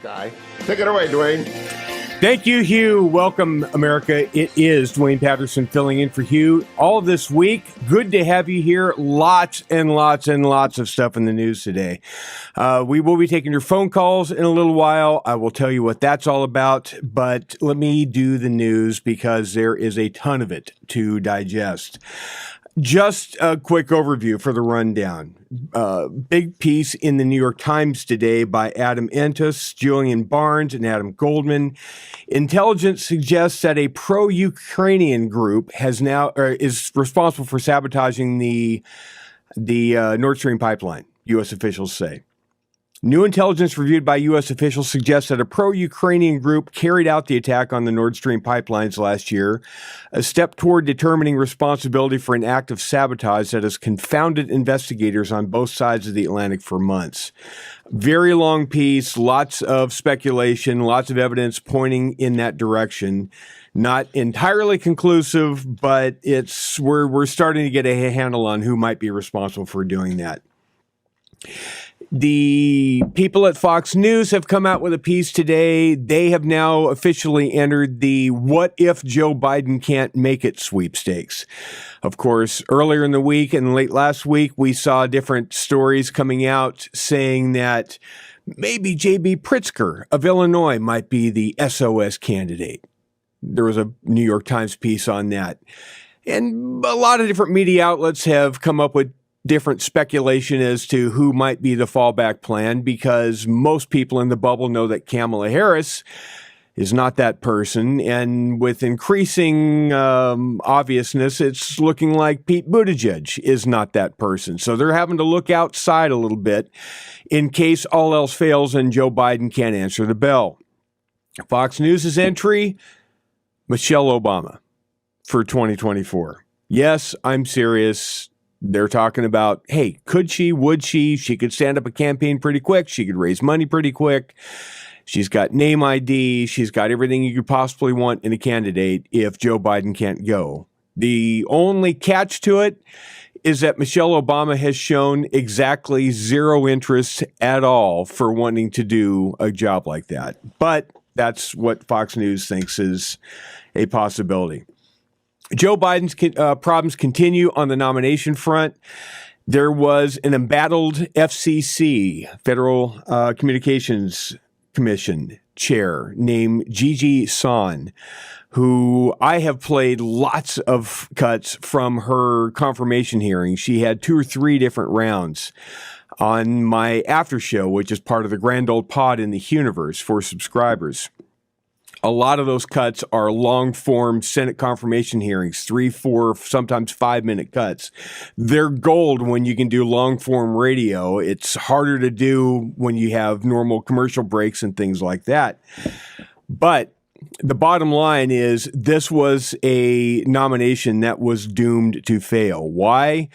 guy. Take it away, Duane. Thank you, Hugh. Welcome, America. It is Duane Patterson filling in for Hugh all of this week. Good to have you here. Lots and lots and lots of stuff in the news today. We will be taking your phone calls in a little while. I will tell you what that's all about, but let me do the news because there is a ton of it to digest. Just a quick overview for the rundown. Big piece in the New York Times today by Adam Entus, Julian Barnes, and Adam Goldman. Intelligence suggests that a pro-Ukrainian group is responsible for sabotaging the Nord Stream pipeline, U.S. officials say. New intelligence reviewed by U.S. officials suggests that a pro-Ukrainian group carried out the attack on the Nord Stream pipelines last year, a step toward determining responsibility for an act of sabotage that has confounded investigators on both sides of the Atlantic for months. Very long piece, lots of speculation, lots of evidence pointing in that direction. Not entirely conclusive, but we're starting to get a handle on who might be responsible for doing that. The people at Fox News have come out with a piece today. They have now officially entered the "What if Joe Biden can't make it" sweepstakes. Of course, earlier in the week and late last week, we saw different stories coming out saying that maybe J.B. Pritzker of Illinois might be the SOS candidate. There was a New York Times piece on that. And a lot of different media outlets have come up with different speculation as to who might be the fallback plan, because most people in the bubble know that Kamala Harris is not that person. And with increasing obviousness, it's looking like Pete Buttigieg is not that person. So they're having to look outside a little bit in case all else fails and Joe Biden can't answer the bell. Fox News' entry, Michelle Obama for 2024. Yes, I'm serious. They're talking about, hey, could she, would she? She could stand up a campaign pretty quick. She could raise money pretty quick. She's got name ID. She's got everything you could possibly want in a candidate if Joe Biden can't go. The only catch to it is that Michelle Obama has shown exactly zero interest at all for wanting to do a job like that. But that's what Fox News thinks is a possibility. Joe Biden's problems continue on the nomination front. There was an embattled FCC, Federal Communications Commission chair named Gigi Son, who I have played lots of cuts from her confirmation hearing. She had 2 or 3 different rounds on my after show, which is part of the Grand Old Pod in the Universe for subscribers. A lot of those cuts are long-form Senate confirmation hearings, 3, 4, sometimes 5-minute cuts. They're gold when you can do long-form radio. It's harder to do when you have normal commercial breaks and things like that. But the bottom line is this was a nomination that was doomed to fail. Why?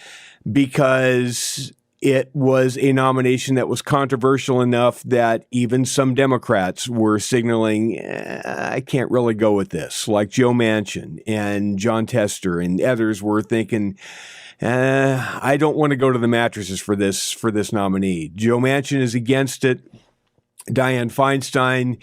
Because it was a nomination that was controversial enough that even some Democrats were signaling, I can't really go with this, like Joe Manchin and John Tester and others were thinking, I don't want to go to the mattresses for this nominee. Joe Manchin is against it. Dianne Feinstein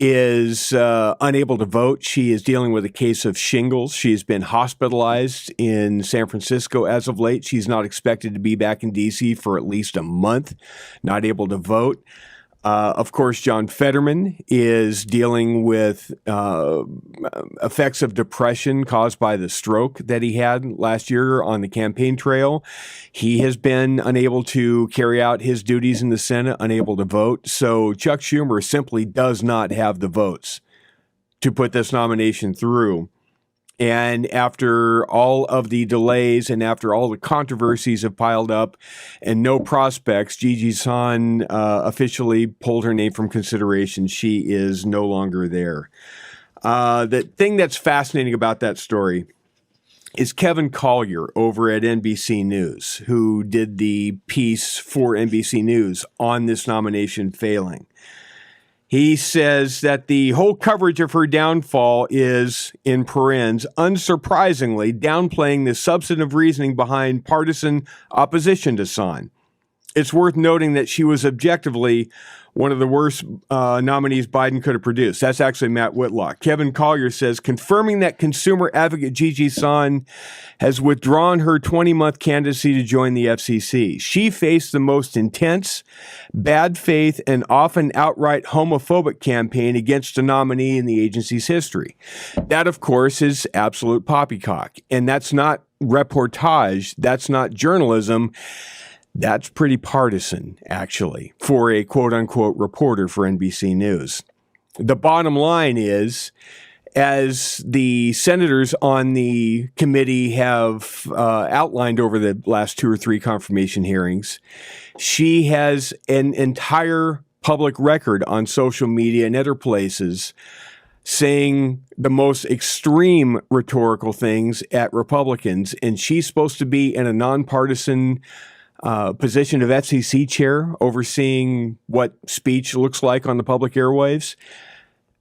is unable to vote. She is dealing with a case of shingles. She has been hospitalized in San Francisco as of late. She's not expected to be back in D.C. for at least a month, not able to vote. Of course, John Fetterman is dealing with effects of depression caused by the stroke that he had last year on the campaign trail. He has been unable to carry out his duties in the Senate, unable to vote. So Chuck Schumer simply does not have the votes to put this nomination through. And after all of the delays and after all the controversies have piled up and no prospects, Gigi Son officially pulled her name from consideration. She is no longer there. The thing that's fascinating about that story is Kevin Collier over at NBC News, who did the piece for NBC News on this nomination failing. He says that the whole coverage of her downfall is, in parens, unsurprisingly downplaying the substantive reasoning behind partisan opposition to Son. It's worth noting that she was objectively one of the worst nominees Biden could have produced. That's actually Matt Whitlock. Kevin Collier says, confirming that consumer advocate Gigi Son has withdrawn her 20-month candidacy to join the FCC. She faced the most intense, bad faith, and often outright homophobic campaign against a nominee in the agency's history. That, of course, is absolute poppycock. And that's not reportage. That's not journalism. That's pretty partisan, actually, for a quote-unquote reporter for NBC News. The bottom line is, as the senators on the committee have outlined over the last 2 or 3 confirmation hearings, she has an entire public record on social media and other places saying the most extreme rhetorical things at Republicans, and she's supposed to be in a nonpartisan position of FCC chair, overseeing what speech looks like on the public airwaves.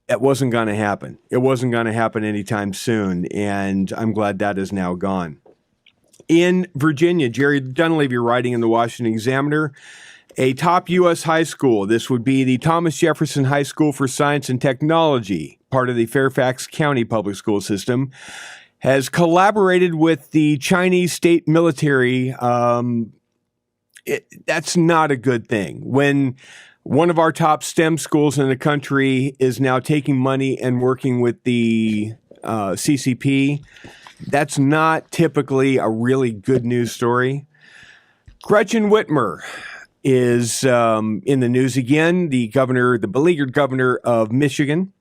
It wasn't going to happen. It wasn't going to happen anytime soon, and I'm glad that is now gone. In Virginia, Jerry Dunleavy writing in the Washington Examiner, a top U.S. high school, this would be the Thomas Jefferson High School for Science and Technology, part of the Fairfax County public school system, has collaborated with the Chinese state military. That's not a good thing. When one of our top STEM schools in the country is now taking money and working with the CCP, that's not typically a really good news story. Gretchen Whitmer is in the news again, the beleaguered governor of Michigan.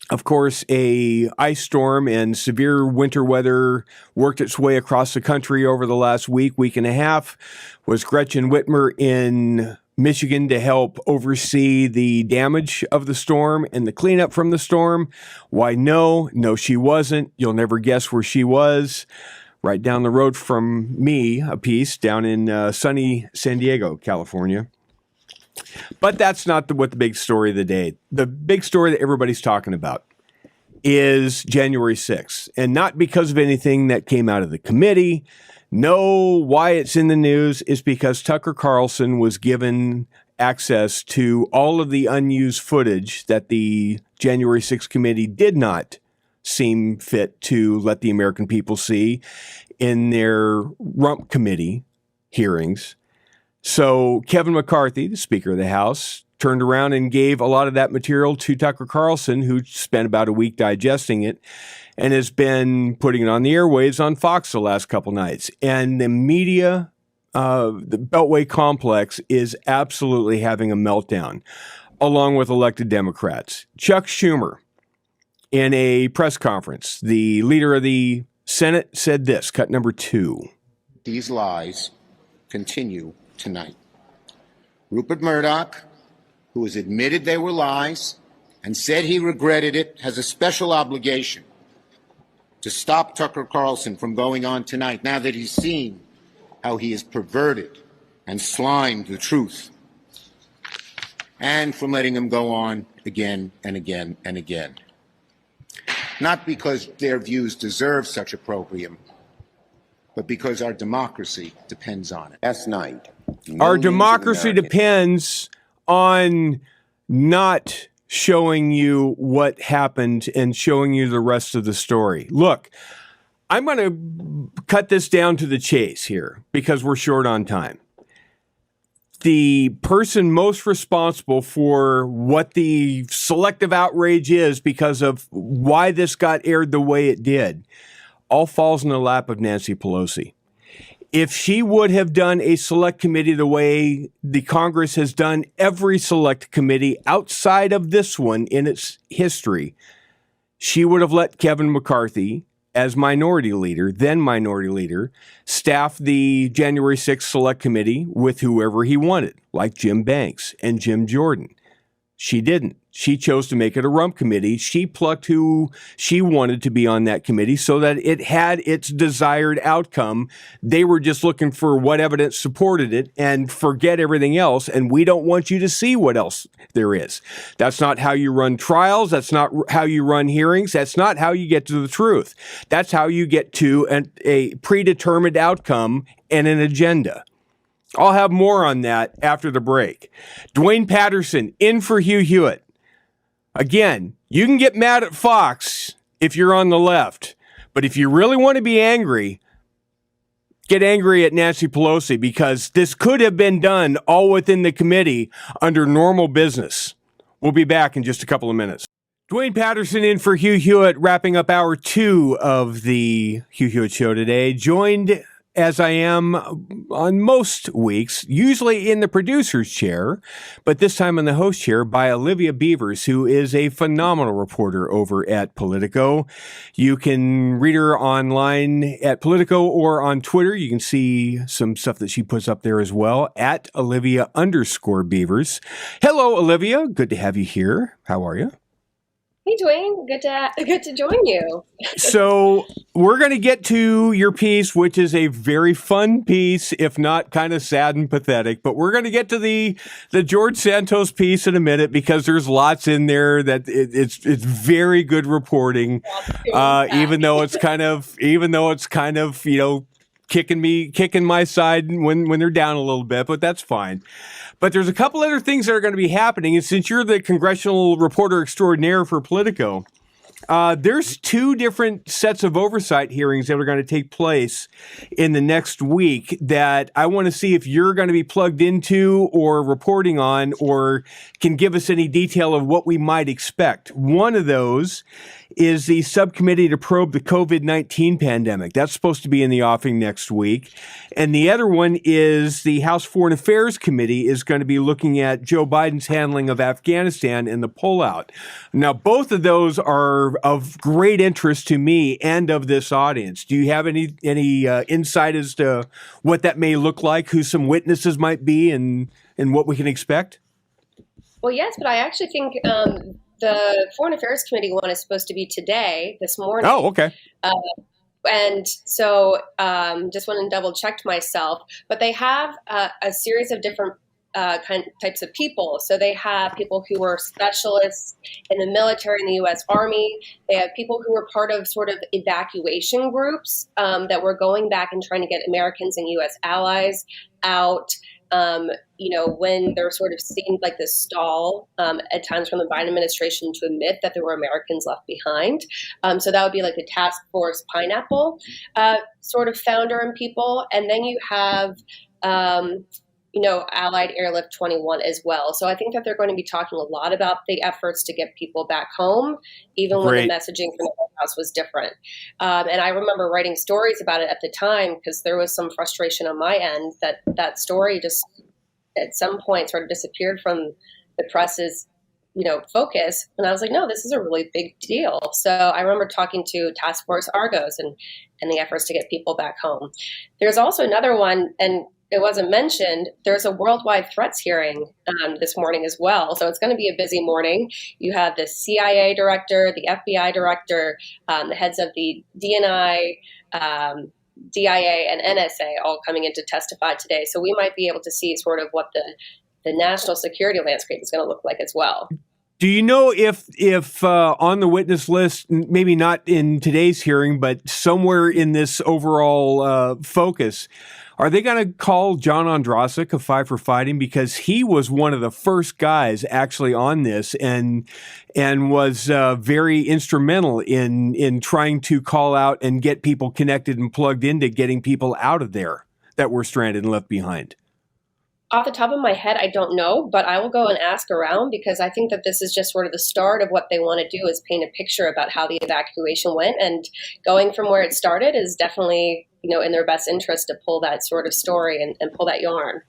Of course, a ice storm and severe winter weather worked its way across the country over the last week and a half. Was Gretchen Whitmer in Michigan to help oversee the damage of the storm and the cleanup from the storm? Why, no, she wasn't. You'll never guess where she was. Right down the road from me, a piece down in sunny San Diego, California. But that's not what the big story of the day. The big story that everybody's talking about is January 6th, and not because of anything that came out of the committee. No, why it's in the news is because Tucker Carlson was given access to all of the unused footage that the January 6th committee did not seem fit to let the American people see in their rump committee hearings. So Kevin McCarthy, the Speaker of the House, turned around and gave a lot of that material to Tucker Carlson, who spent about a week digesting it and has been putting it on the airwaves on Fox the last couple nights. And the media, the Beltway complex, is absolutely having a meltdown, along with elected Democrats. Chuck Schumer, in a press conference, the leader of the Senate said this, cut number 2. These lies continue tonight. Rupert Murdoch, who has admitted they were lies and said he regretted it, has a special obligation to stop Tucker Carlson from going on tonight now that he's seen how he has perverted and slimed the truth, and from letting him go on again and again and again. Not because their views deserve such opprobrium, but because our democracy depends on it. Last night, our democracy depends on not showing you what happened and showing you the rest of the story. Look, I'm going to cut this down to the chase here because we're short on time. The person most responsible for what the selective outrage is because of why this got aired the way it did all falls in the lap of Nancy Pelosi. If she would have done a select committee the way the Congress has done every select committee outside of this one in its history, she would have let Kevin McCarthy, as minority leader, then minority leader, staff the January 6th Select Committee with whoever he wanted, like Jim Banks and Jim Jordan. She didn't. She chose to make it a rump committee. She plucked who she wanted to be on that committee so that it had its desired outcome. They were just looking for what evidence supported it and forget everything else. And we don't want you to see what else there is. That's not how you run trials. That's not how you run hearings. That's not how you get to the truth. That's how you get to a predetermined outcome and an agenda. I'll have more on that after the break. Duane Patterson in for Hugh Hewitt. Again, you can get mad at Fox if you're on the left, but if you really want to be angry, get angry at Nancy Pelosi, because this could have been done all within the committee under normal business. We'll be back in just a couple of minutes. Duane Patterson in for Hugh Hewitt, wrapping up hour 2 of the Hugh Hewitt Show today, joined as I am on most weeks, usually in the producer's chair, but this time in the host chair, by Olivia Beavers, who is a phenomenal reporter over at Politico. You can read her online at Politico or on Twitter. You can see some stuff that she puts up there as well, at Olivia_Beavers. Hello, Olivia. Good to have you here. How are you? Hey, Duane. Good to join you. So we're going to get to your piece, which is a very fun piece, if not kind of sad and pathetic. But we're going to get to the George Santos piece in a minute, because there's lots in there that it's very good reporting, even though it's kind of kicking my side when they're down a little bit, but that's fine. But there's a couple other things that are going to be happening. And since you're the congressional reporter extraordinaire for Politico, there's 2 different sets of oversight hearings that are going to take place in the next week that I want to see if you're going to be plugged into or reporting on, or can give us any detail of what we might expect. One of those is the subcommittee to probe the COVID-19 pandemic. That's supposed to be in the offing next week. And the other one is the House Foreign Affairs Committee is going to be looking at Joe Biden's handling of Afghanistan and the pullout. Now, both of those are of great interest to me and of this audience. Do you have any insight as to what that may look like, who some witnesses might be, and what we can expect? Well, yes, but I actually think the Foreign Affairs Committee one is supposed to be today, this morning. Oh, okay. And so just went and double checked myself. But they have a series of different types of people. So they have people who were specialists in the military, in the U.S. Army. They have people who were part of sort of evacuation groups that were going back and trying to get Americans and U.S. allies out. When there sort of seemed like this stall at times from the Biden administration to admit that there were Americans left behind. So that would be like the Task Force Pineapple sort of founder and people. And then you have, Allied Airlift 21 as well. So I think that they're going to be talking a lot about the efforts to get people back home, even when the messaging from the White House was different. And I remember writing stories about it at the time, because there was some frustration on my end that story just at some point sort of disappeared from the press's focus. And I was like, no, this is a really big deal. So I remember talking to Task Force Argos and the efforts to get people back home. There's also another one, and it wasn't mentioned, there's a worldwide threats hearing this morning as well. So it's going to be a busy morning. You have the CIA director, the FBI director, the heads of the DNI, DIA, and NSA all coming in to testify today. So we might be able to see sort of what the national security landscape is going to look like as well. Do you know if on the witness list, maybe not in today's hearing, but somewhere in this overall focus, are they going to call John Ondrasik of Five for Fighting? Because he was one of the first guys actually on this and was very instrumental in trying to call out and get people connected and plugged into getting people out of there that were stranded and left behind. Off the top of my head, I don't know, but I will go and ask around, because I think that this is just sort of the start of what they want to do, is paint a picture about how the evacuation went. And going from where it started is definitely, in their best interest to pull that sort of story and pull that yarn.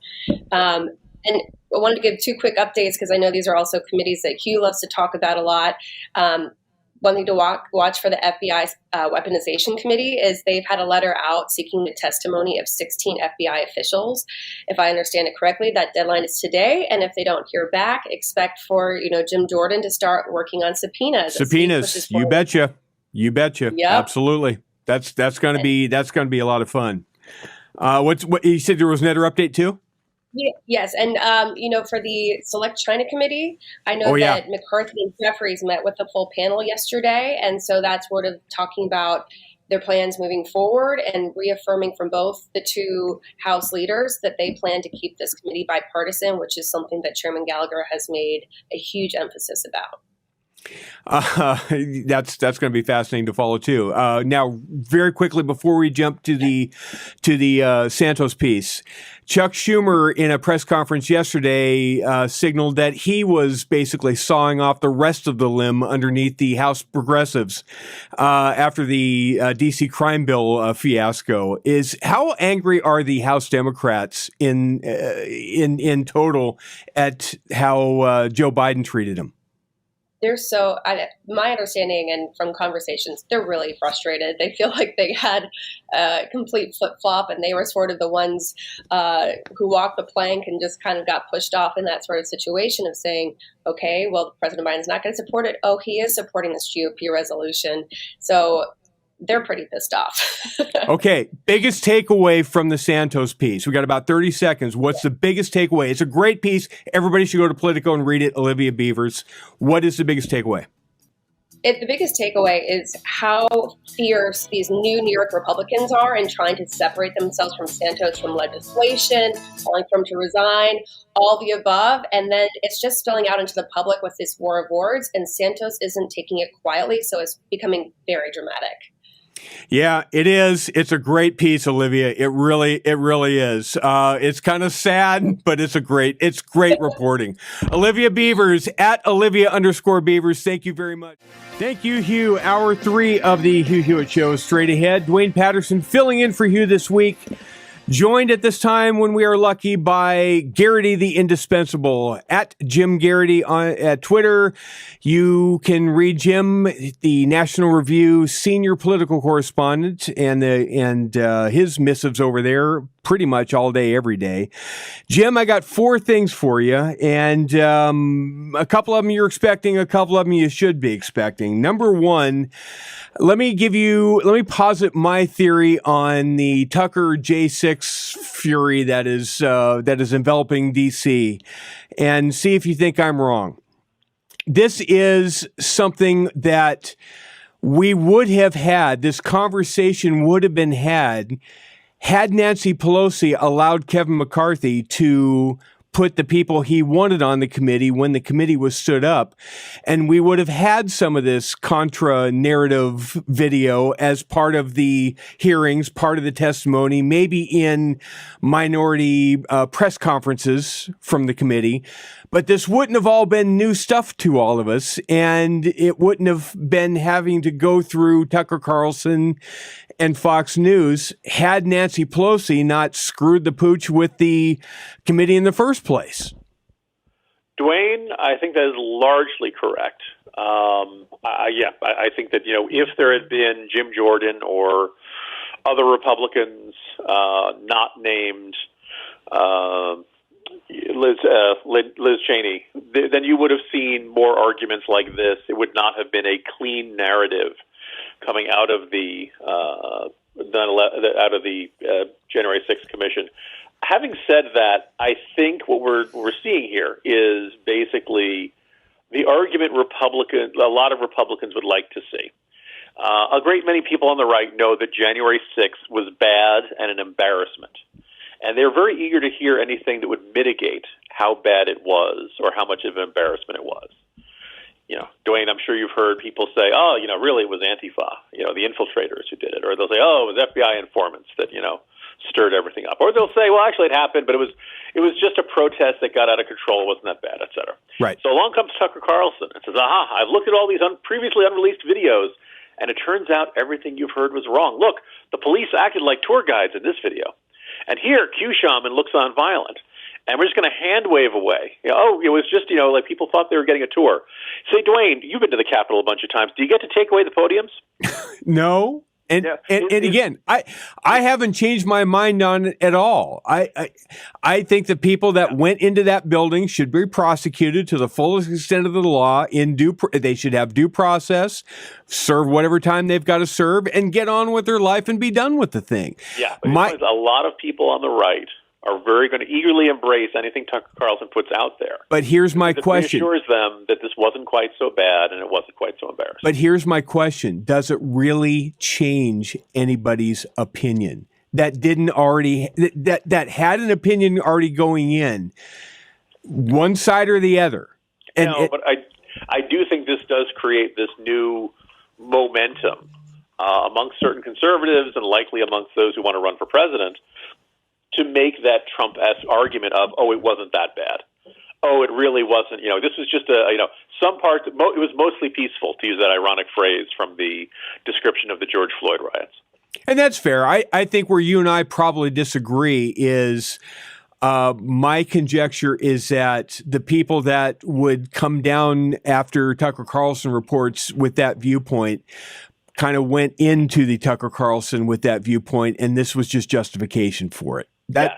And I wanted to give 2 quick updates, because I know these are also committees that Hugh loves to talk about a lot. One thing to watch for the FBI's weaponization committee is they've had a letter out seeking the testimony of 16 FBI officials. If I understand it correctly, that deadline is today. And if they don't hear back, expect for, Jim Jordan to start working on subpoenas. Subpoenas. You betcha. You betcha. Yep. Absolutely. That's going to be a lot of fun. What you said there was another update too? Yes. And, for the Select China Committee, I know that McCarthy and Jeffries met with the full panel yesterday. And so that's sort of talking about their plans moving forward and reaffirming from both the two House leaders that they plan to keep this committee bipartisan, which is something that Chairman Gallagher has made a huge emphasis about. That's going to be fascinating to follow too. Now, very quickly before we jump to the Santos piece, Chuck Schumer in a press conference yesterday signaled that he was basically sawing off the rest of the limb underneath the House progressives after the DC crime bill fiasco. How angry are the House Democrats in total at how Joe Biden treated him? They're my understanding and from conversations, they're really frustrated. They feel like they had a complete flip-flop and they were sort of the ones who walked the plank and just kind of got pushed off in that sort of situation of saying, okay, well, President Biden's not going to support it. Oh, he is supporting this GOP resolution. So they're pretty pissed off. Okay, biggest takeaway from the Santos piece. We got about 30 seconds. What's the biggest takeaway? It's a great piece. Everybody should go to Politico and read it. Olivia Beavers. What is the biggest takeaway? The biggest takeaway is how fierce these new New York Republicans are in trying to separate themselves from Santos from legislation, calling for him to resign, all the above. And then it's just spilling out into the public with this war of words. And Santos isn't taking it quietly, so it's becoming very dramatic. Yeah, it is. It's a great piece, Olivia. It really is. It's kind of sad, but it's great reporting. Olivia Beavers at Olivia_Beavers. Thank you very much. Thank you, Hugh. Hour 3 of the Hugh Hewitt Show is straight ahead. Duane Patterson filling in for Hugh this week. Joined at this time, when we are lucky, by Geraghty the Indispensable at Jim Geraghty at Twitter. You can read Jim, the National Review senior political correspondent, and his missives over there pretty much all day, every day. Jim, I got 4 things for you, and a couple of them you're expecting, a couple of them you should be expecting. Number 1. Let me posit my theory on the Tucker J6 fury that is enveloping DC, and see if you think I'm wrong. This is something that we would have had. This conversation would have been had Nancy Pelosi allowed Kevin McCarthy to put the people he wanted on the committee when the committee was stood up. And we would have had some of this contra narrative video as part of the hearings, part of the testimony, maybe in minority press conferences from the committee. But this wouldn't have all been new stuff to all of us, and it wouldn't have been having to go through Tucker Carlson and Fox News had Nancy Pelosi not screwed the pooch with the committee in the first place. Duane, I think that is largely correct. I think that, if there had been Jim Jordan or other Republicans not named Liz Cheney, then you would have seen more arguments like this. It would not have been a clean narrative coming out of the January 6th Commission. Having said that, I think what we're seeing here is basically the argument a lot of Republicans would like to see. A great many people on the right know that January 6th was bad and an embarrassment. And they're very eager to hear anything that would mitigate how bad it was or how much of an embarrassment it was. Duane, I'm sure you've heard people say, really it was Antifa, the infiltrators who did it. Or they'll say, it was FBI informants that, stirred everything up. Or they'll say, well, actually it happened, but it was just a protest that got out of control. It wasn't that bad, et cetera. Right. So along comes Tucker Carlson and says, I've looked at all these previously unreleased videos, and it turns out everything you've heard was wrong. Look, the police acted like tour guides in this video. And here, Q Shaman looks nonviolent. And we're just going to hand wave away. It was just, like people thought they were getting a tour. Say, Duane, you've been to the Capitol a bunch of times. Do you get to take away the podiums? No. And again, I haven't changed my mind on it at all. I think the people that went into that building should be prosecuted to the fullest extent of the law. They should have due process, serve whatever time they've got to serve, and get on with their life and be done with the thing. Yeah, but a lot of people on the right are very going to eagerly embrace anything Tucker Carlson puts out there. But here's my question. It reassures them that this wasn't quite so bad and it wasn't quite so embarrassing. But here's my question. Does it really change anybody's opinion that didn't already, that had an opinion already going in, one side or the other? And no, but I do think this does create this new momentum amongst certain conservatives and likely amongst those who want to run for president to make that Trump-esque argument of, oh, it wasn't that bad. Oh, it really wasn't. This was just some parts. It was mostly peaceful, to use that ironic phrase from the description of the George Floyd riots. And that's fair. I think where you and I probably disagree is my conjecture is that the people that would come down after Tucker Carlson reports with that viewpoint kind of went into the Tucker Carlson with that viewpoint, and this was just justification for it. The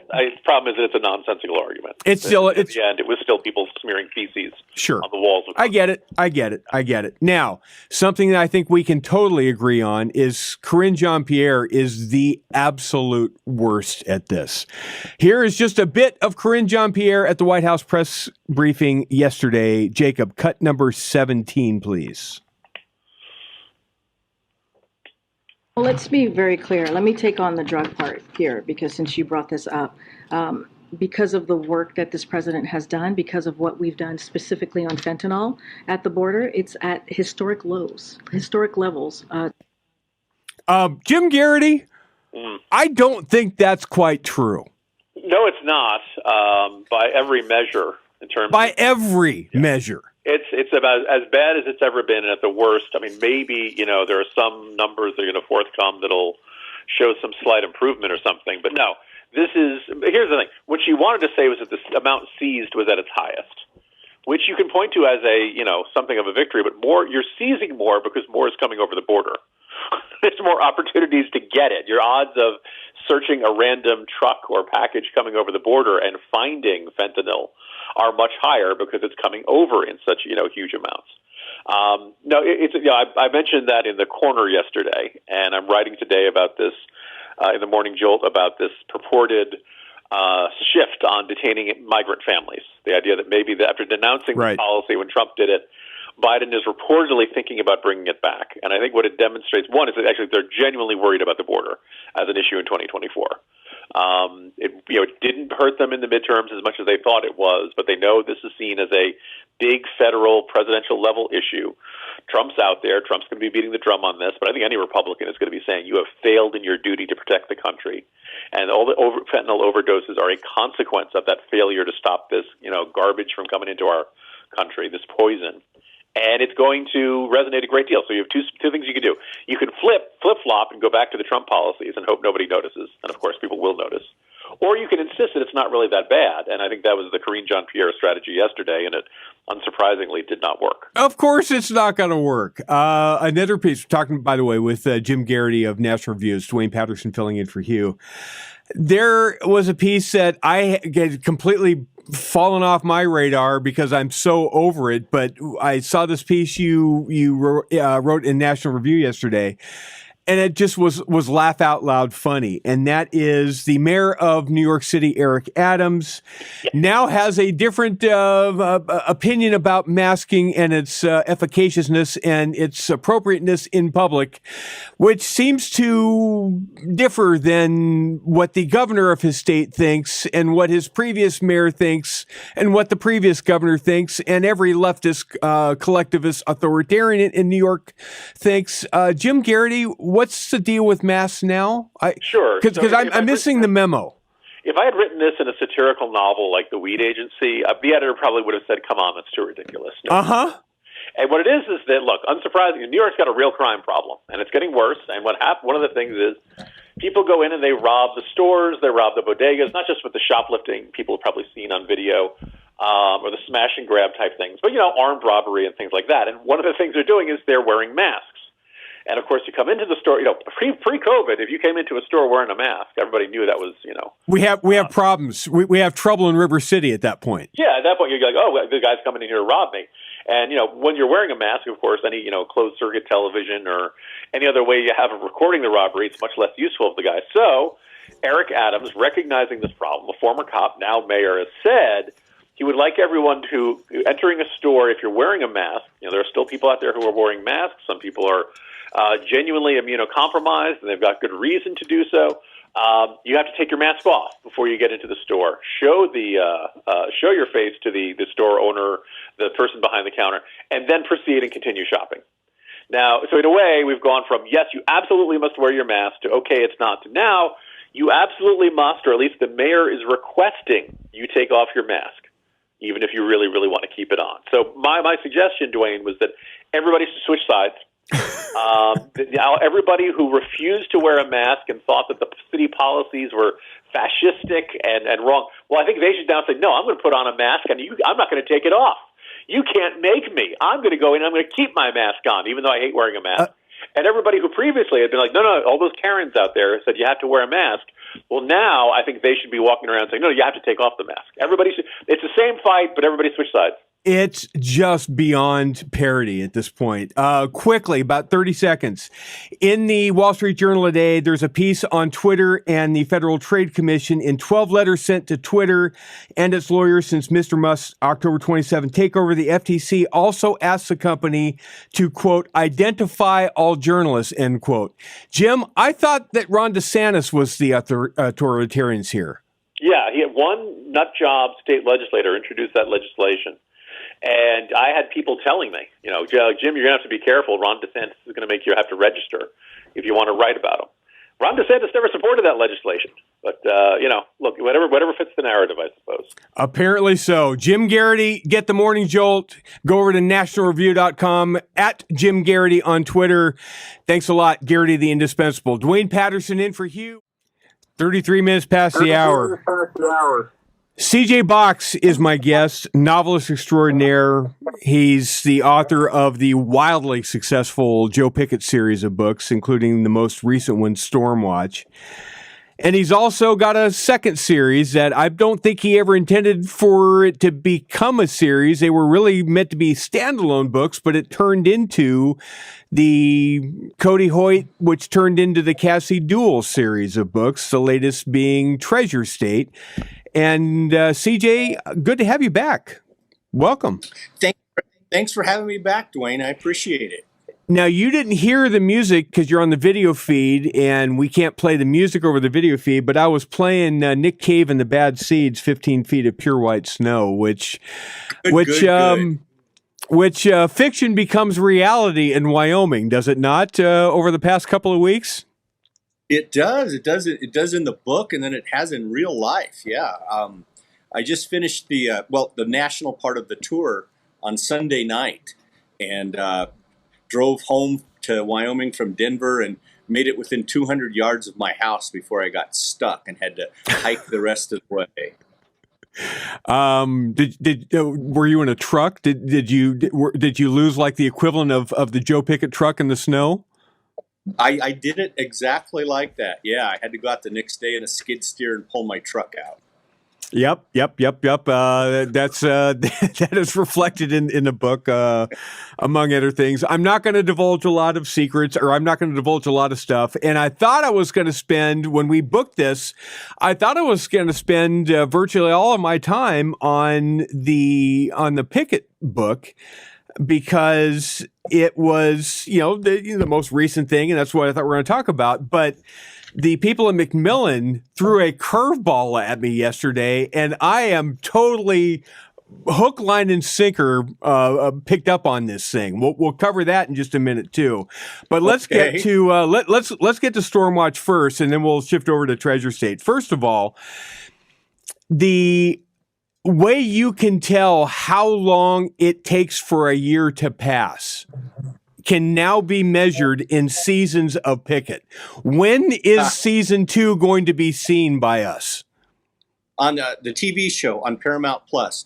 problem is that it's a nonsensical argument. At the end, it was still people smearing feces on the walls. I get it. Now, something that I think we can totally agree on is Karine Jean-Pierre is the absolute worst at this. Here is just a bit of Karine Jean-Pierre at the White House press briefing yesterday. Jacob, cut number 17, please. Well, let's be very clear. Let me take on the drug part here, because since you brought this up, because of the work that this president has done, because of what we've done specifically on fentanyl at the border, it's at historic lows, historic levels. Jim Geraghty, I don't think that's quite true. No, it's not. By every measure, measure. It's about as bad as it's ever been, and at the worst, I mean, maybe, there are some numbers that are going to forthcome that'll show some slight improvement or something. But no, here's the thing. What she wanted to say was that the amount seized was at its highest, which you can point to as something of a victory, but you're seizing more because more is coming over the border. There's more opportunities to get it. Your odds of searching a random truck or package coming over the border and finding fentanyl are much higher because it's coming over in such huge amounts. I mentioned that in the corner yesterday, and I'm writing today about this in the Morning Jolt about this purported shift on detaining migrant families. The idea that maybe after denouncing the policy when Trump did it, Biden is reportedly thinking about bringing it back. And I think what it demonstrates, one, is that actually they're genuinely worried about the border as an issue in 2024. It didn't hurt them in the midterms as much as they thought it was, but they know this is seen as a big federal presidential level issue. Trump's out there. Trump's going to be beating the drum on this, but I think any Republican is going to be saying you have failed in your duty to protect the country. And all the fentanyl overdoses are a consequence of that failure to stop this, garbage from coming into our country, this poison. And it's going to resonate a great deal. So you have two things you can do. You can flip-flop and go back to the Trump policies and hope nobody notices. And, of course, people will notice. Or you can insist that it's not really that bad. And I think that was the Karine Jean-Pierre strategy yesterday, and it unsurprisingly did not work. Of course it's not going to work. Another piece, talking, by the way, with Jim Geraghty of National Review, Duane Patterson filling in for Hugh. There was a piece that I get completely fallen off my radar because I'm so over it, but I saw this piece you wrote in National Review yesterday, and it just was laugh out loud funny. And that is the mayor of New York City, Eric Adams, now has a different opinion about masking and its efficaciousness and its appropriateness in public, which seems to differ than what the governor of his state thinks and what his previous mayor thinks and what the previous governor thinks and every leftist, collectivist authoritarian in New York thinks. Jim Geraghty, what's the deal with masks now? Sure. Because I'm missing the memo. If I had written this in a satirical novel like The Weed Agency, the editor probably would have said, come on, that's too ridiculous. No. And what it is that, look, unsurprisingly, New York's got a real crime problem, and it's getting worse. And one of the things is people go in and they rob the stores, they rob the bodegas, not just with the shoplifting people have probably seen on video, or the smash and grab type things, but, armed robbery and things like that. And one of the things they're doing is they're wearing masks. And, of course, you come into the store, pre-COVID, if you came into a store wearing a mask, everybody knew that was, We have problems. We have trouble in River City at that point. Yeah, at that point, you're like, oh, the guy's coming in here to rob me. And, when you're wearing a mask, of course, any, closed-circuit television or any other way you have of recording the robbery, it's much less useful for the guy. So Eric Adams, recognizing this problem, a former cop, now mayor, has said he would like everyone to, entering a store, if you're wearing a mask, there are still people out there who are wearing masks. Some people are genuinely immunocompromised, and they've got good reason to do so. You have to take your mask off before you get into the store. Show your face to the store owner, the person behind the counter, and then proceed and continue shopping. Now, so in a way, we've gone from, yes, you absolutely must wear your mask, to, okay, it's not, to now, you absolutely must, or at least the mayor is requesting you take off your mask, even if you really, really want to keep it on. So my suggestion, Duane, was that everybody should switch sides. Now, everybody who refused to wear a mask and thought that the city policies were fascistic and wrong, well, I think they should now say, no, I'm going to put on a mask, and I'm not going to take it off. You can't make me. I'm going to go in and I'm going to keep my mask on, even though I hate wearing a mask. And everybody who previously had been like, no, all those Karens out there said you have to wear a mask. Well, now I think they should be walking around saying, no, you have to take off the mask. It's the same fight, but everybody switch sides. It's just beyond parody at this point. Quickly, about 30 seconds. In the Wall Street Journal today, there's a piece on Twitter and the Federal Trade Commission in 12 letters sent to Twitter and its lawyers since Mr. Musk's October 27 takeover. The FTC also asked the company to, quote, identify all journalists, end quote. Jim, I thought that Ron DeSantis was the authoritarians here. Yeah, he had one nut job state legislator introduce that legislation. And I had people telling me, Jim, you're going to have to be careful. Ron DeSantis is going to make you have to register if you want to write about him. Ron DeSantis never supported that legislation. But, look, whatever fits the narrative, I suppose. Apparently so. Jim Geraghty, get the Morning Jolt. Go over to nationalreview.com, at Jim Geraghty on Twitter. Thanks a lot, Geraghty the indispensable. Duane Patterson in for Hugh. 33 minutes past the hour. CJ Box is my guest, novelist extraordinaire. He's the author of the wildly successful Joe Pickett series of books, including the most recent one, Stormwatch. And he's also got a second series that I don't think he ever intended for it to become a series. They were really meant to be standalone books, but it turned into the Cody Hoyt, which turned into the Cassie Duell series of books, the latest being Treasure State. And CJ, good to have you back. Welcome. Thanks for having me back, Duane. I appreciate it. Now, you didn't hear the music because you're on the video feed, and we can't play the music over the video feed, but I was playing Nick Cave and the Bad Seeds, 15 Feet of Pure White Snow, which fiction becomes reality in Wyoming, does it not, over the past couple of weeks? It does. It does in the book, and then it has in real life. Yeah. I just finished the national part of the tour on Sunday night, and drove home to Wyoming from Denver and made it within 200 yards of my house before I got stuck and had to hike the rest of the way. Were you in a truck? Did you lose like the equivalent of the Joe Pickett truck in the snow? I did it exactly like that. Yeah, I had to go out the next day in a skid steer and pull my truck out. Yep. That is reflected in the book, among other things. I'm not going to divulge a lot of secrets, or I'm not going to divulge a lot of stuff. And I thought I was going to spend, when we booked this, virtually all of my time on the Pickett book, because it was, the most recent thing, and that's what I thought we were going to talk about. But the people in McMillan threw a curveball at me yesterday, and I am totally hook, line, and sinker picked up on this thing. We'll cover that in just a minute too. But let's get to let's get to Stormwatch first, and then we'll shift over to Treasure State. First of all, the way you can tell how long it takes for a year to pass can now be measured in seasons of Pickett. When is season 2 going to be seen by us? On the TV show on Paramount Plus.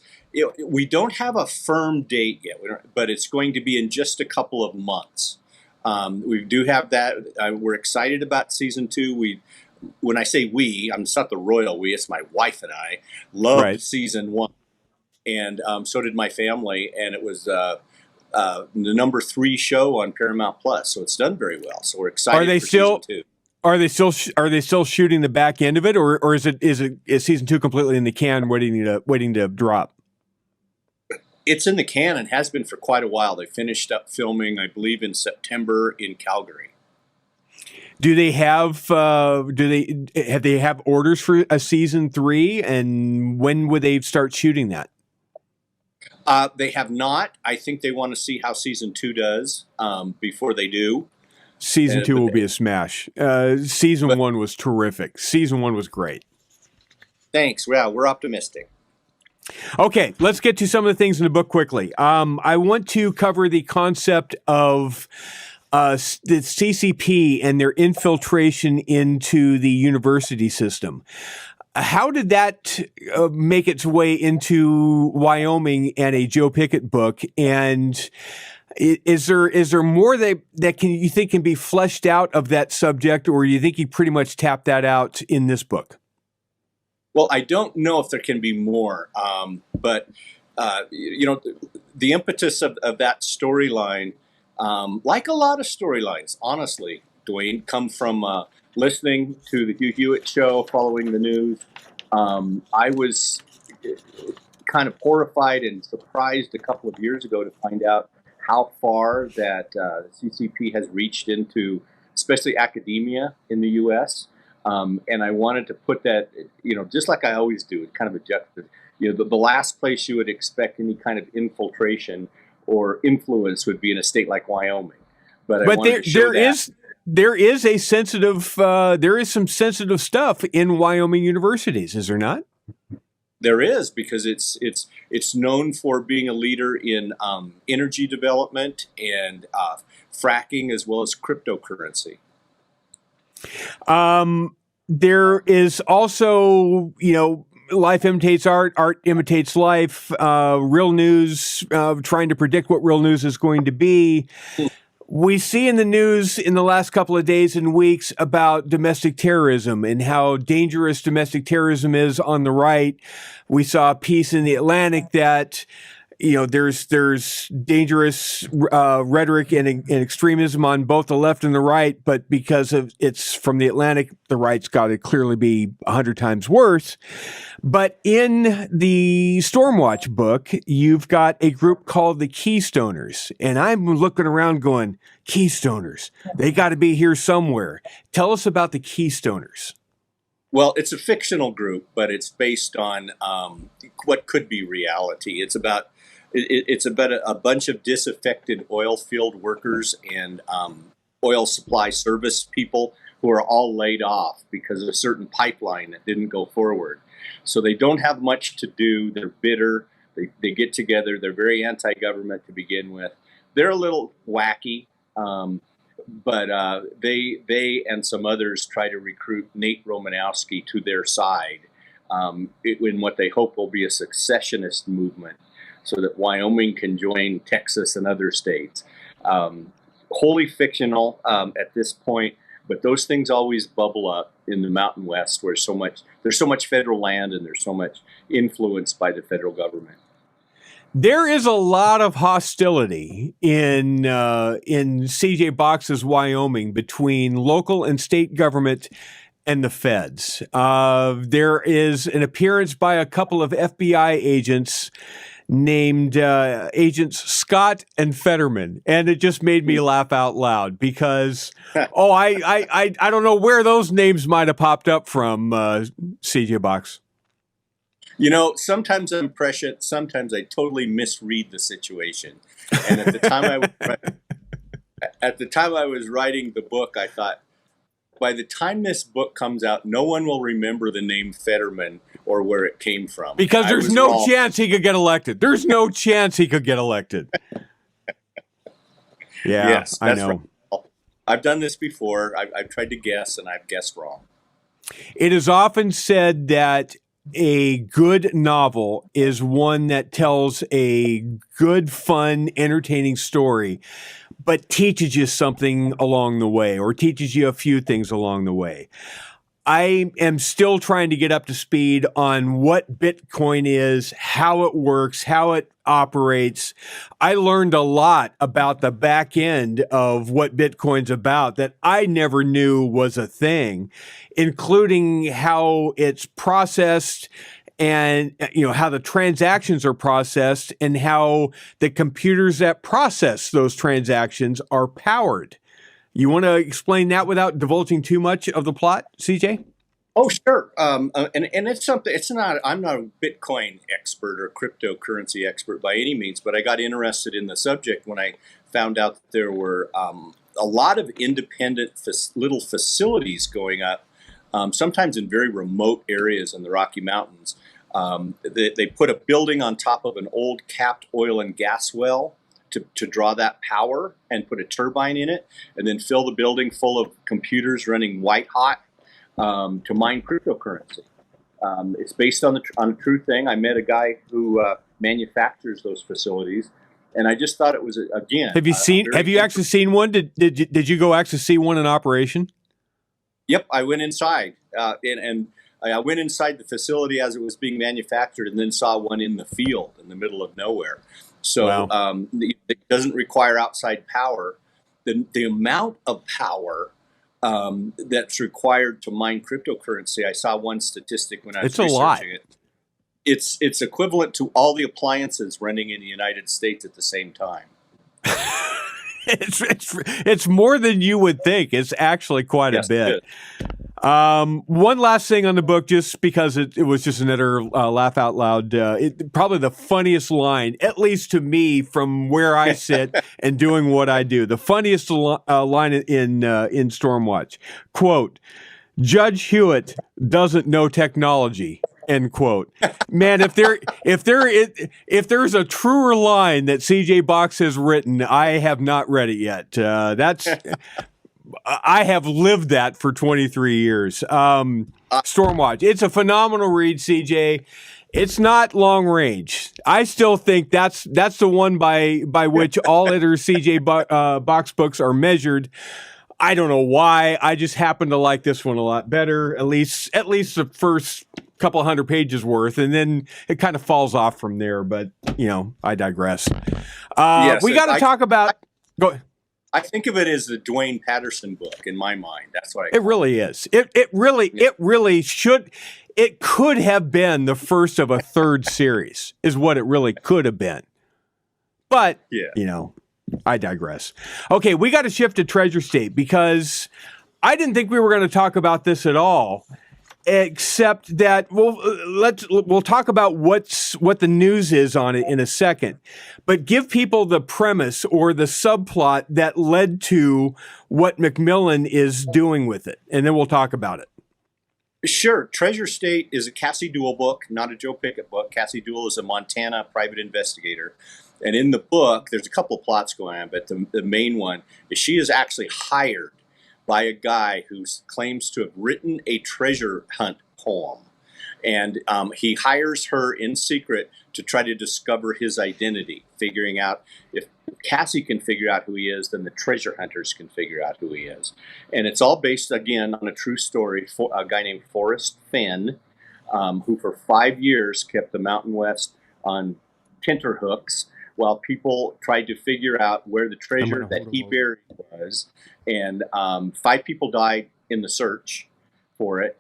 We don't have a firm date yet, but it's going to be in just a couple of months. We do have that. We're excited about season 2. When I say we, it's not the royal we, it's my wife and I, loved season 1. And so did my family. And it was the number 3 show on Paramount Plus. So it's done very well. So we're excited for season 2. Are they still shooting the back end of it, or is season 2 completely in the can, waiting to drop? It's in the can and has been for quite a while. They finished up filming, I believe, in September in Calgary. Do they have orders for a season 3, and when would they start shooting that? They have not. I think they want to see how season 2 does before they do. Season 2 will be a smash. Season 1 was terrific. Season 1 was great. Thanks. Well, we're optimistic. Okay, let's get to some of the things in the book quickly. I want to cover the concept of the CCP and their infiltration into the university system. How did that make its way into Wyoming and a Joe Pickett book? And is there more that you think can be fleshed out of that subject, or do you think you pretty much tapped that out in this book? Well, I don't know if there can be more, but the impetus of that storyline, like a lot of storylines, honestly, Duane, come from listening to the Hugh Hewitt Show, following the news. I was kind of horrified and surprised a couple of years ago to find out how far that CCP has reached into, especially academia in the U.S. And I wanted to put that, just like I always do, it's kind of a juxtaposition. The last place you would expect any kind of infiltration or influence would be in a state like Wyoming. But there is some sensitive stuff in Wyoming universities, is there not? There is, because it's known for being a leader in energy development and fracking, as well as cryptocurrency. There is also, life imitates art, art imitates life, real news, trying to predict what real news is going to be. We see in the news in the last couple of days and weeks about domestic terrorism and how dangerous domestic terrorism is on the right. We saw a piece in the Atlantic that, there's dangerous rhetoric and extremism on both the left and the right, but because of it's from the Atlantic, the right's got to clearly be 100 times worse. But in the Stormwatch book, you've got a group called the Keystoners, and I'm looking around going, Keystoners, they got to be here somewhere. Tell us about the Keystoners. Well, it's a fictional group, but it's based on what could be reality. It's about a bunch of disaffected oil field workers and oil supply service people who are all laid off because of a certain pipeline that didn't go forward. So they don't have much to do. They're bitter. They get together. They're very anti-government to begin with. They're a little wacky, but they and some others try to recruit Nate Romanowski to their side in what they hope will be a secessionist movement, so that Wyoming can join Texas and other states. Wholly fictional at this point, but those things always bubble up in the Mountain West, where there's so much federal land and there's so much influence by the federal government. There is a lot of hostility in C.J. Box's Wyoming between local and state government and the feds. There is an appearance by a couple of FBI agents named Agents Scott and Fetterman, and it just made me laugh out loud because I don't know where those names might have popped up from, CJ Box. Sometimes I'm prescient, sometimes I totally misread the situation. And at the time I was writing the book, I thought, by the time this book comes out, no one will remember the name Fetterman or where it came from. Because there's no chance he could get elected. There's no chance he could get elected. Yeah, yes, I know. Right. I've done this before. I've tried to guess, and I've guessed wrong. It is often said that a good novel is one that tells a good, fun, entertaining story, but teaches you something along the way, or teaches you a few things along the way. I am still trying to get up to speed on what Bitcoin is, how it works, how it operates. I learned a lot about the back end of what Bitcoin's about that I never knew was a thing, including how it's processed and how the transactions are processed and how the computers that process those transactions are powered. You want to explain that without divulging too much of the plot, CJ? Oh, sure. And it's something, I'm not a Bitcoin expert or cryptocurrency expert by any means, but I got interested in the subject when I found out that there were a lot of independent little facilities going up, sometimes in very remote areas in the Rocky Mountains. They put a building on top of an old capped oil and gas well to draw that power and put a turbine in it, and then fill the building full of computers running white hot to mine cryptocurrency. It's based on a true thing. I met a guy who manufactures those facilities, and I just thought it was again. Have you actually seen one? Did you go actually see one in operation? Yep, I went inside, and I went inside the facility as it was being manufactured, and then saw one in the field in the middle of nowhere. So wow. It doesn't require outside power. The amount of power that's required to mine cryptocurrency, I saw one statistic when I was researching it. It's equivalent to all the appliances running in the United States at the same time. It's more than you would think. It's actually quite a bit. One last thing on the book, just because it was just another laugh out loud. Probably the funniest line, at least to me, from where I sit and doing what I do. The funniest line in Stormwatch. Quote, Judge Hewitt doesn't know technology. End quote. Man, if there's a truer line that CJ Box has written, I have not read it yet. I have lived that for 23 years. Stormwatch. It's a phenomenal read, CJ. It's not long range. I still think that's the one by which all other CJ Box books are measured. I don't know why. I just happen to like this one a lot better. At least the first couple 100 pages worth, and then it kind of falls off from there. But I digress. Yes, we got to talk about. Go. I think of it as the Duane Patterson book in my mind. That's what it really is. It really should. It could have been the first of a third series, is what it really could have been. But I digress. Okay, we got to shift to Treasure State because I didn't think we were going to talk about this at all, except that we'll talk about what the news is on it in a second. But give people the premise or the subplot that led to what Macmillan is doing with it, and then we'll talk about it. Sure. Treasure State is a Cassie Duell book, not a Joe Pickett book. Cassie Duell is a Montana private investigator. And in the book, there's a couple of plots going on, but the main one is she is actually hired by a guy who claims to have written a treasure hunt poem. And he hires her in secret to try to discover his identity, figuring out if Cassie can figure out who he is, then the treasure hunters can figure out who he is. And it's all based, again, on a true story for a guy named Forrest Fenn, who for 5 years kept the Mountain West on tenterhooks while people tried to figure out where the treasure that he buried was. And 5 people died in the search for it.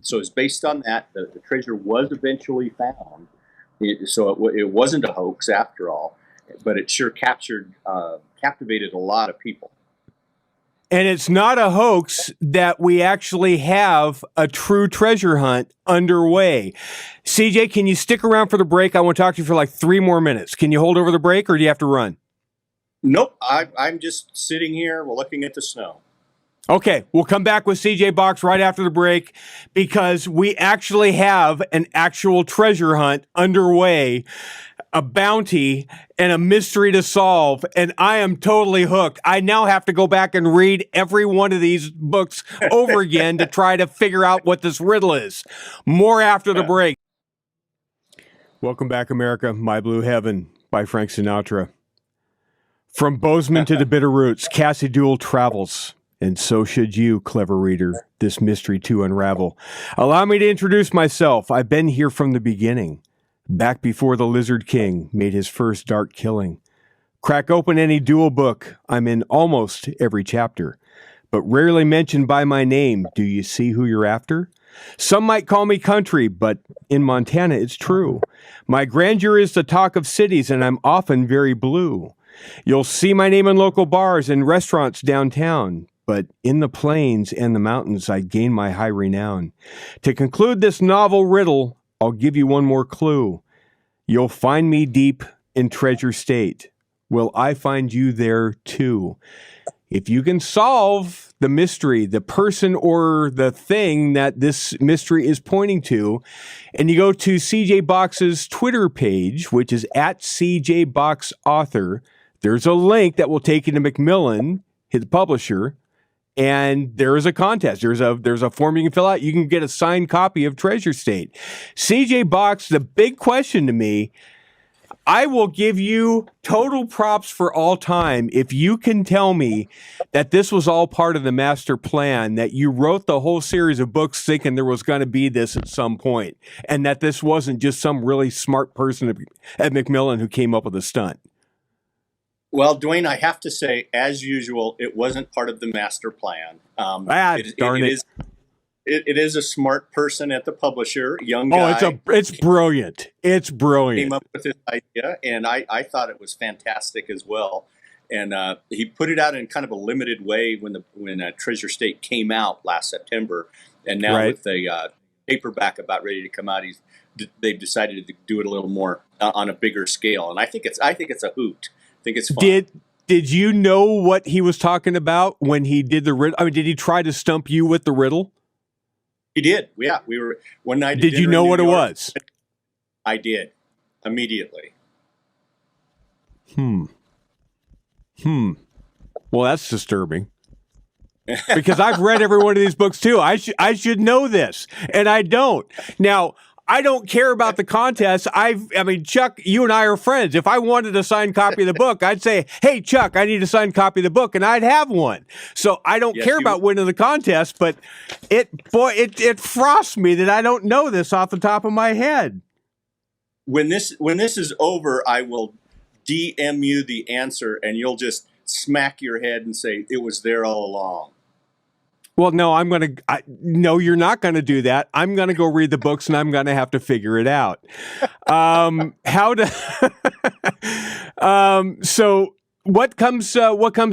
So it's based on that. The treasure was eventually found. It wasn't a hoax after all, but it sure captivated a lot of people. And it's not a hoax that we actually have a true treasure hunt underway. CJ, can you stick around for the break? I want to talk to you for like 3 more minutes. Can you hold over the break, or do you have to run? Nope. I'm just sitting here looking at the snow. Okay, we'll come back with CJ Box right after the break because we actually have an actual treasure hunt underway, a bounty, and a mystery to solve, and I am totally hooked. I now have to go back and read every one of these books over again to try to figure out what this riddle is. More after the break. Welcome back, America. My Blue Heaven by Frank Sinatra. From Bozeman to the Bitter Roots, Cassie Duell travels. And so should you, clever reader, this mystery to unravel. Allow me to introduce myself. I've been here from the beginning. back before the Lizard King made his first dark killing. Crack open any duel book, I'm in almost every chapter, but rarely mentioned by my name. Do you see who you're after? Some might call me country, but in Montana it's true. My grandeur is the talk of cities, and I'm often very blue. You'll see my name in local bars and restaurants downtown, but in the plains and the mountains I gain my high renown. To conclude this novel riddle, I'll give you one more clue. You'll find me deep in Treasure State. Will I find you there too? If you can solve the mystery, the person or the thing that this mystery is pointing to, and you go to CJ Box's Twitter page, which is at CJ Box Author, there's a link that will take you to Macmillan, his publisher, and there is a contest. There's a form you can fill out. You can get a signed copy of Treasure State. CJ Box, the big question to me, I will give you total props for all time if you can tell me that this was all part of the master plan, that you wrote the whole series of books thinking there was going to be this at some point, and that this wasn't just some really smart person at Macmillan who came up with a stunt. Well, Duane, I have to say, as usual, it wasn't part of the master plan. Darn it. It is a smart person at the publisher, young guy. Oh, it's brilliant. It's brilliant. Came up with this idea, and I thought it was fantastic as well. And he put it out in kind of a limited way when Treasure State came out last September, and now with the paperback about ready to come out, they've decided to do it a little more on a bigger scale. And I think it's a hoot. I think it's fun. Did you know what he was talking about when he did the riddle? I mean, did he try to stump you with the riddle? He did. Yeah, we were one night. Did you know what it was? I did immediately. Well, that's disturbing. Because I've read every one of these books too. I should know this, and I don't. Now, I don't care about the contest. I mean, Chuck, you and I are friends. If I wanted a signed copy of the book, I'd say, "Hey, Chuck, I need a signed copy of the book," and I'd have one. So I don't care about winning the contest, but it frosts me that I don't know this off the top of my head. When this is over, I will DM you the answer, and you'll just smack your head and say it was there all along. Well, no, no, you're not going to do that. I'm going to go read the books, and I'm going to have to figure it out. So what comes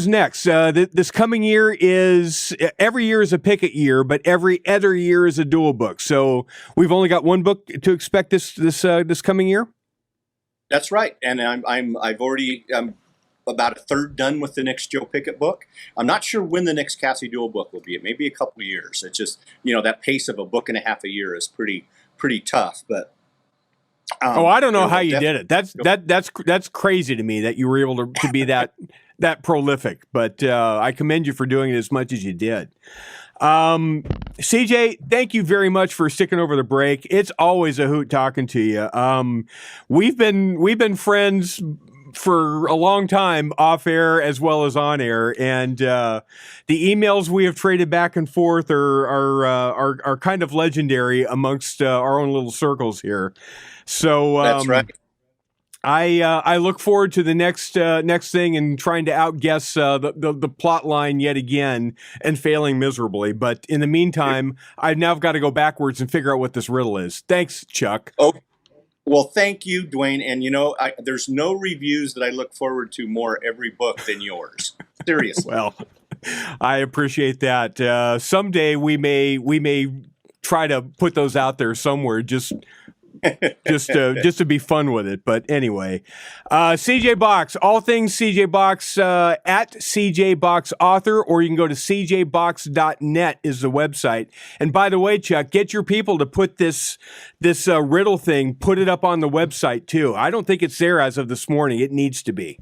next? This coming year every year is a Pickett year, but every other year is a dual book. So we've only got one book to expect this coming year. That's right, and I've already about a third done with the next Joe Pickett book. I'm not sure when the next Cassie Duel book will be. It may be a couple of years. It's just, that pace of a book and a half a year is pretty tough. But I don't know how you did it. That's crazy to me that you were able to be that prolific. But I commend you for doing it as much as you did. CJ, thank you very much for sticking over the break. It's always a hoot talking to you. We've been friends for a long time, off air as well as on air, and the emails we have traded back and forth are kind of legendary amongst our own little circles here. So that's right. I look forward to the next thing and trying to outguess the plot line yet again and failing miserably. But in the meantime, I've now got to go backwards and figure out what this riddle is. Thanks, Chuck. Oh. Well, thank you, Duane. And, there's no reviews that I look forward to more every book than yours. Seriously. Well, I appreciate that. Someday we may try to put those out there somewhere just to be fun with it. But anyway, CJ Box, all things CJ Box at CJ Box Author, or you can go to cjbox.net is the website. And by the way, Chuck, get your people to put this riddle thing, put it up on the website too. I don't think it's there as of this morning. It needs to be.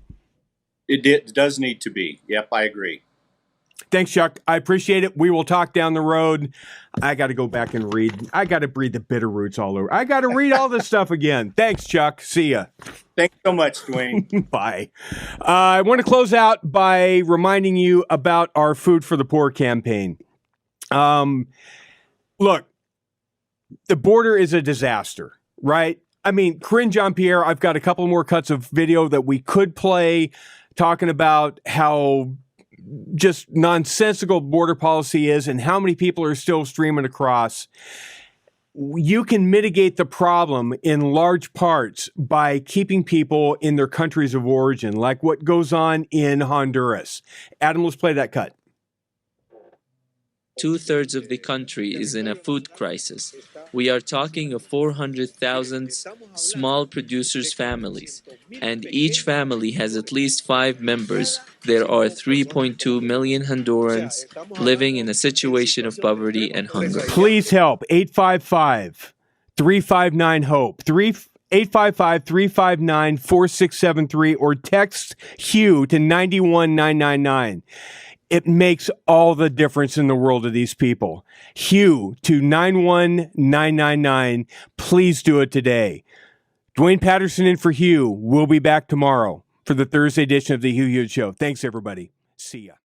It does need to be. Yep, I agree. Thanks, Chuck. I appreciate it. We will talk down the road. I got to go back and read. I got to breathe the bitter roots all over. I got to read all this stuff again. Thanks, Chuck. See ya. Thanks so much, Duane. Bye. I want to close out by reminding you about our Food for the Poor campaign. Look, the border is a disaster, right? I mean, Corinne Jean-Pierre, I've got a couple more cuts of video that we could play talking about how just nonsensical border policy is and how many people are still streaming across. You can mitigate the problem in large parts by keeping people in their countries of origin, like what goes on in Honduras. Adam, let's play that cut. 2/3 of the country is in a food crisis. We are talking of 400,000 small producers' families, and each family has at least 5 members. There are 3.2 million Hondurans living in a situation of poverty and hunger. Please help. 855-359-HOPE. 855-359-4673 or text Hugh to 91999. It makes all the difference in the world to these people. Hugh to 91999. Please do it today. Duane Patterson in for Hugh. We'll be back tomorrow for the Thursday edition of the Hugh Hewitt Show. Thanks, everybody. See ya.